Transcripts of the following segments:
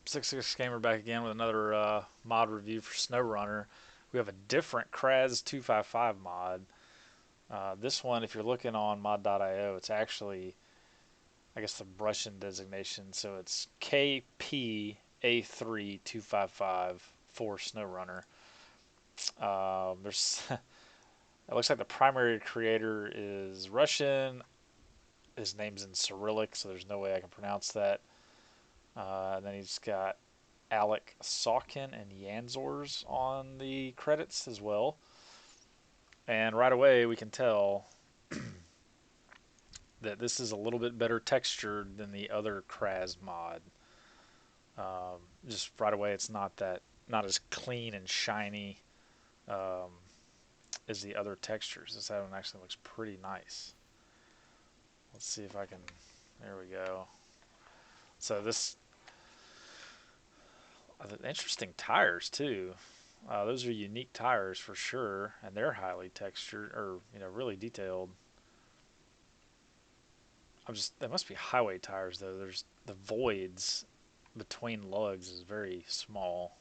Six Gamer back again with another mod review for SnowRunner. We have a different Kraz 255 mod. This one, if you're looking on mod.io, it's actually, I guess, the Russian designation. So it's Kpa3 255 for SnowRunner. There's it looks like the primary creator is Russian. His name's in Cyrillic, so there's no way I can pronounce that. And then he's got Alec Sawkin and Yanzors on the credits as well. And right away we can tell that this is a little bit better textured than the other Kraz mod. Just right away, it's not as clean and shiny um, as the other textures. This one actually looks pretty nice. Let's see if I can. There we go. So this interesting tires too. Those are unique tires for sure, and they're highly textured or really detailed. They must be highway tires though. There's the voids between lugs is very small.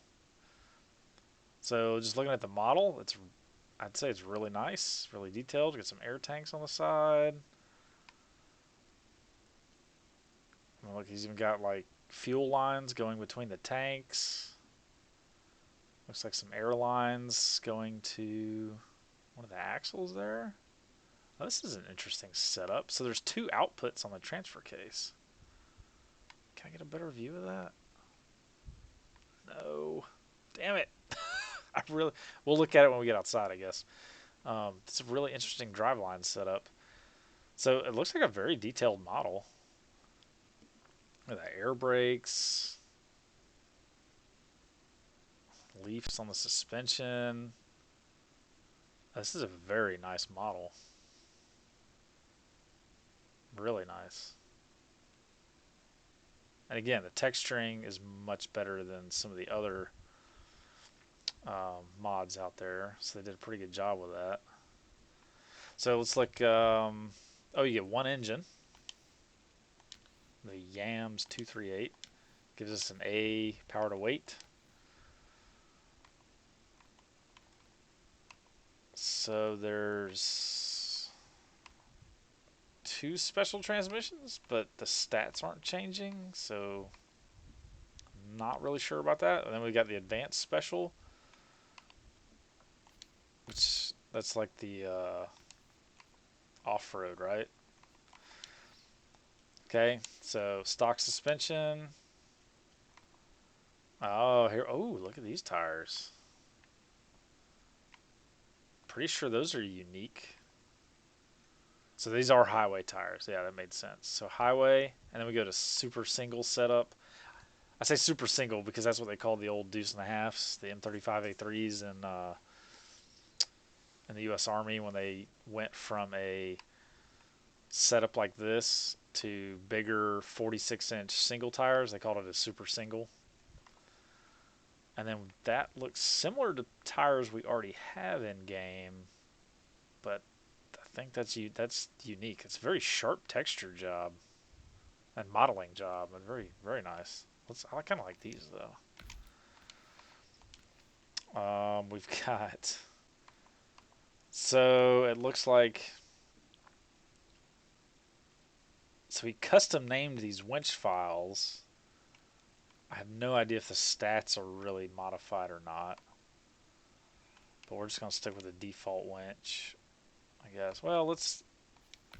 So just looking at the model, I'd say it's really nice, really detailed. Got some air tanks on the side. Look, he's even got like fuel lines going between the tanks. Looks like some air lines going to one of the axles there. Oh, this is an interesting setup. So there's two outputs on the transfer case. Can I get a better view of that? No. Damn it. We'll look at it when we get outside, I guess. It's a really interesting driveline setup. So it looks like a very detailed model. Look at the air brakes, leafs on the suspension. This is a very nice model. Really nice. And again, the texturing is much better than some of the other mods out there. So they did a pretty good job with that. So let's look. Oh, you get one engine. The Yams 238 gives us an A power to weight. So there's two special transmissions, but the stats aren't changing, so not really sure about that. And then we got the advanced special, which that's like the off-road, right? Okay, so stock suspension. Oh, here. Oh, look at these tires. Pretty sure those are unique. So these are highway tires. Yeah, that made sense. So highway, and then we go to super single setup. I say super single because that's what they called the old deuce and a halves, the M35A3s, in the U.S. Army when they went from a setup like this to bigger 46-inch single tires. They called it a super single. And then that looks similar to tires we already have in game, but I think that's unique. It's a very sharp texture job and modeling job, and very very nice. I kind of like these though. We've got, so it looks like, so we custom named these winch files. I have no idea if the stats are really modified or not, but we're just gonna stick with the default winch, I guess. Well,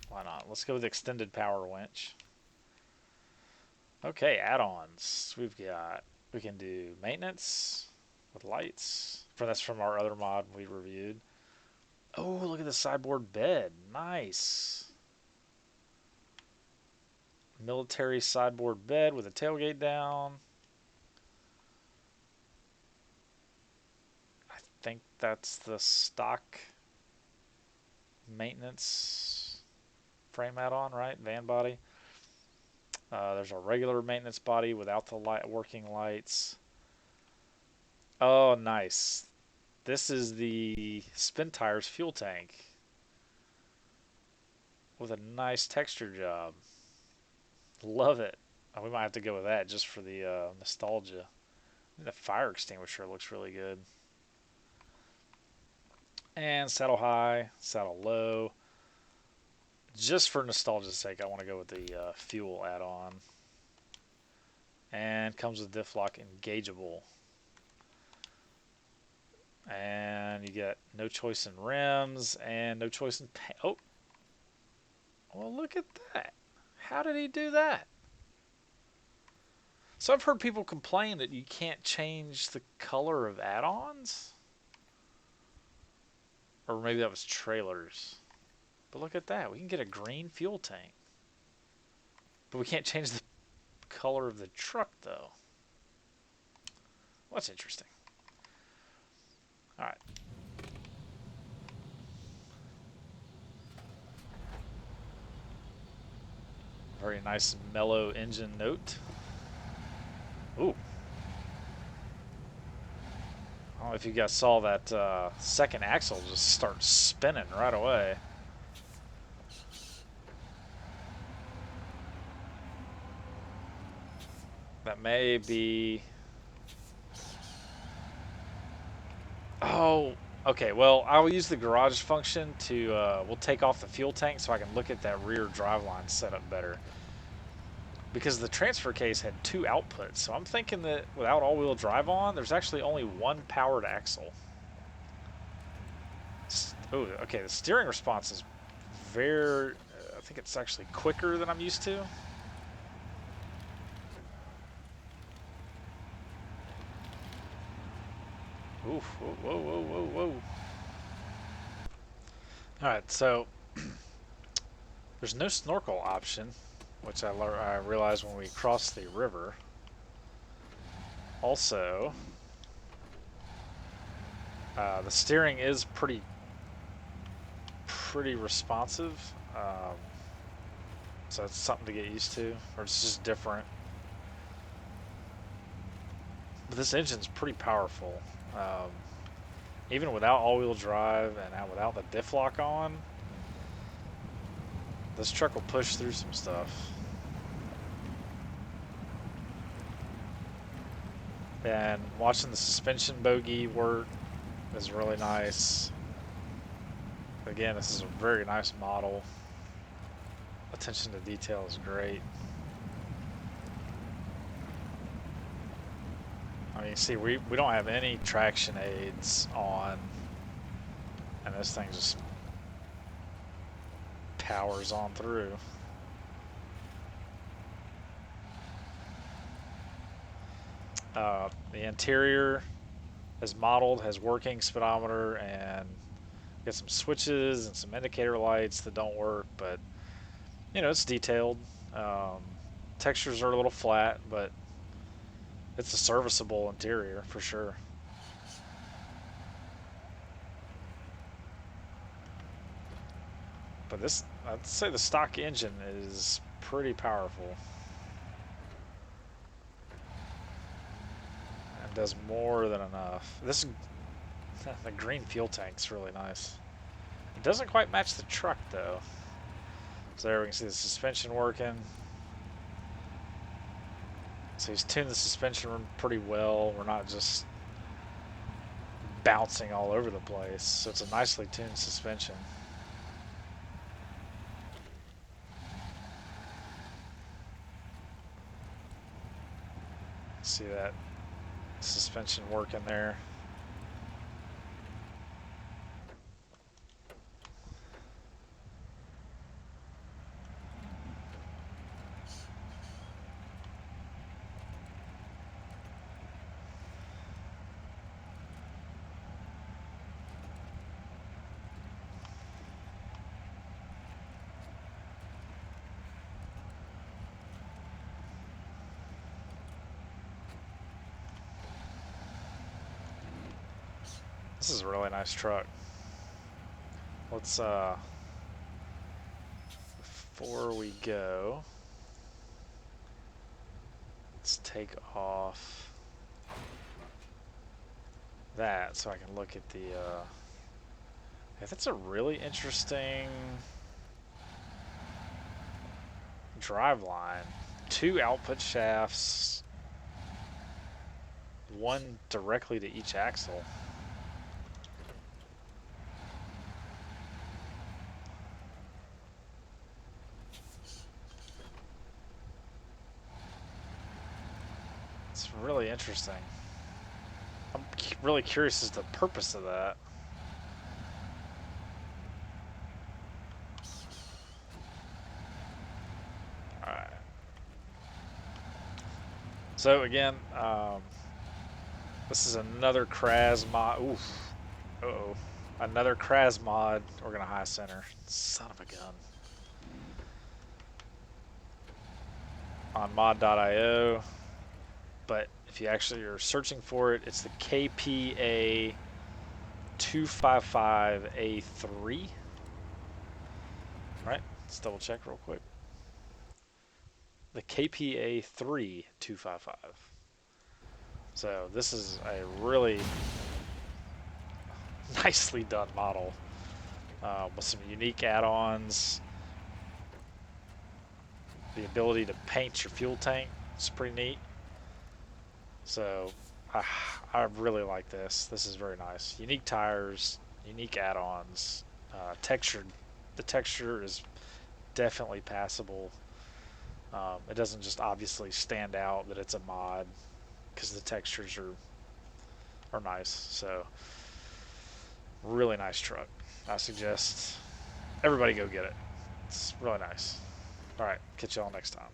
why not? Let's go with extended power winch. Okay, add-ons. We can do maintenance with lights. That's from our other mod we reviewed. Oh, look at the sideboard bed. Nice. Military sideboard bed with a tailgate down. I think that's the stock maintenance frame add-on, right? Van body. There's a regular maintenance body without the working lights. Oh, nice. This is the Spin Tires fuel tank with a nice texture job. Love it. We might have to go with that just for the nostalgia. The fire extinguisher looks really good. And saddle high, saddle low. Just for nostalgia's sake, I want to go with the fuel add-on. And comes with diff lock engageable. And you get no choice in rims and no choice in paint. Oh, well, look at that. How did he do that? So I've heard people complain that you can't change the color of add-ons. Or maybe that was trailers. But look at that. We can get a green fuel tank. But we can't change the color of the truck, though. Well, that's interesting. Alright. Very nice mellow engine note. Ooh. I don't know if you guys saw that second axle just start spinning right away. That may be... Oh, okay. Well, I will use the garage function to... we'll take off the fuel tank so I can look at that rear driveline setup better. Because the transfer case had 2 outputs, so I'm thinking that without all-wheel drive on, there's actually only 1 powered axle. Oh, okay. The steering response is very... I think it's actually quicker than I'm used to. Oof, whoa, whoa, whoa, whoa, whoa. Alright, so there's no snorkel option, which I realized when we crossed the river. Also, the steering is pretty responsive, so it's something to get used to, or it's just different. But this engine's pretty powerful. Even without all-wheel drive and without the diff lock on, this truck will push through some stuff. And watching the suspension bogey work is really nice. Again, this is a very nice model. Attention to detail is great. I mean, you see, we don't have any traction aids on, and this thing just powers on through. The interior is modeled, has working speedometer, and get some switches and some indicator lights that don't work, but you know, it's detailed. Textures are a little flat, but it's a serviceable interior for sure. But this, I'd say the stock engine is pretty powerful. And does more than enough. This, the green fuel tank's really nice. It doesn't quite match the truck though. So there we can see the suspension working. So he's tuned the suspension pretty well. We're not just bouncing all over the place. So it's a nicely tuned suspension. See that suspension working there. This is a really nice truck. Let's, before we go, let's take off that so I can look at the, yeah, that's a really interesting drive line. 2 output shafts, 1 directly to each axle. It's really interesting. I'm really curious as to the purpose of that. Alright. So again, this is another Kraz mod. Oof. Uh-oh. Another Kraz mod. We're going to high center. Son of a gun. On mod.io. But if you actually are searching for it, it's the Kpa3 Right? Let's double check real quick. The Kpa3 255. So this is a really nicely done model with some unique add-ons. The ability to paint your fuel tank is pretty neat. So I really like this. This is very nice. Unique tires, unique add-ons, textured. The texture is definitely passable. It doesn't just obviously stand out that it's a mod because the textures are nice. So really nice truck. I suggest everybody go get it. It's really nice. All right, catch y'all next time.